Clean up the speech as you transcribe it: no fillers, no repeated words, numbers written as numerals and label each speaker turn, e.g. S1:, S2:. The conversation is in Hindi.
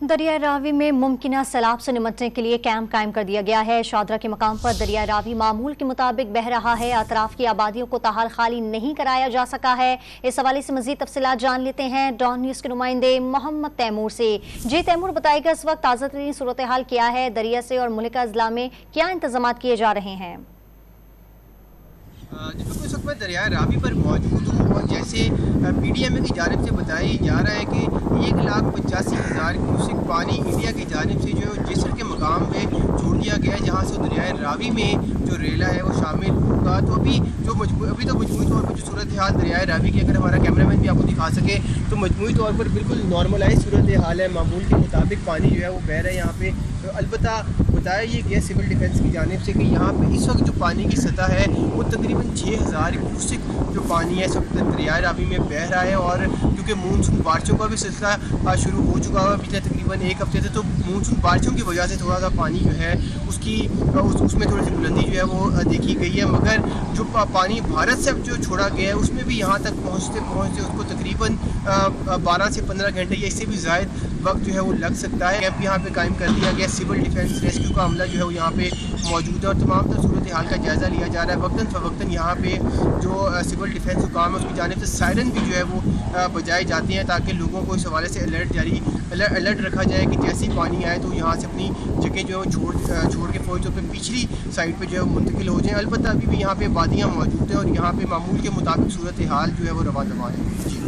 S1: दरिया रावी में मुमकिना सैलाब से निपटने के लिए कैंप कायम कर दिया गया है। शादरा के मकाम पर दरिया रावी मामूल के मुताबिक बह रहा है। अतराफ की आबादियों को ताहाल खाली नहीं कराया जा सका है। इस हवाले से मजीद तफसीलात जान लेते हैं डॉन न्यूज़ के नुमाइंदे मोहम्मद तैमूर से। जी तैमूर, बताइएगा इस वक्त ताज़ा तरीन सूरत हाल क्या है, दरिया से और मुल्का अजला में क्या इंतजाम किए जा रहे हैं?
S2: बिल्कुल, इस वक्त मैं दरिया रावी पर मौजूद हूँ और जैसे PDMA की जानिब से बताया जा रहा है कि 1,85,000 क्यूसेक पानी इंडिया की जानिब से जो जिसर के मकाम पे छोड़ दिया गया है, जहाँ से दरिया रावी में जो रेला है वो शामिल होगा। तो अभी तो मजमूई तौर पर जो सूरत हाल दरिया रावी की, अगर हमारा कैमरामैन भी आपको दिखा सके तो मजमूई तौर पर बिल्कुल नॉर्मलाइज सूरत हाल है। मामूल के मुताबिक पानी जो है वो बह रहा है यहाँ पे। तो अलबत्ता बताया ये गया सिविल डिफेंस की जानिब से कि यहाँ पे इस वक्त जो पानी की सतह है वो तकरीबन 6,000 क्यूसेक जो पानी है इस वक्त दरिया रावी में बह रहा है। और क्योंकि मानसून बारिशों का भी सिलसिला शुरू हो चुका है पिछले तकरीबन एक हफ्ते से, तो मानसून बारिशों की वजह से थोड़ा सा पानी जो है उसमें थोड़ी सी बुलंदी जो है वो देखी गई है। मगर जो पानी भारत से जो छोड़ा गया है उसमें भी यहाँ तक पहुँचते उसको तकरीबन 12 से 15 घंटे या इससे भी ज़ायद वक्त जो है वो लग सकता है। कैंप यहाँ पे कायम कर दिया गया। सिविल डिफेंस रेस्क्यू का अमला जो है वो यहाँ पे मौजूद है और तमाम तरह सूरत हाल का जायज़ा लिया जा रहा है। वक्तन फ़वक्तन यहाँ पे जो सिविल डिफेंस का काम है उसकी जानिब से सायरन भी जो है वो बजाए जाते हैं ताकि लोगों को इस हवाले से अलर्ट रखा जाए कि जैसे ही पानी आए तो यहाँ से अपनी जगह जो है छोड़ के फौज पे पिछली साइड पे जो है मुंतकिल हो जाए। अलबत्ता अभी भी यहाँ पे वादियाँ मौजूद हैं और यहाँ पे मामूल के मुताबिक सूरत हाल जो है वो रवा दवा है। जी।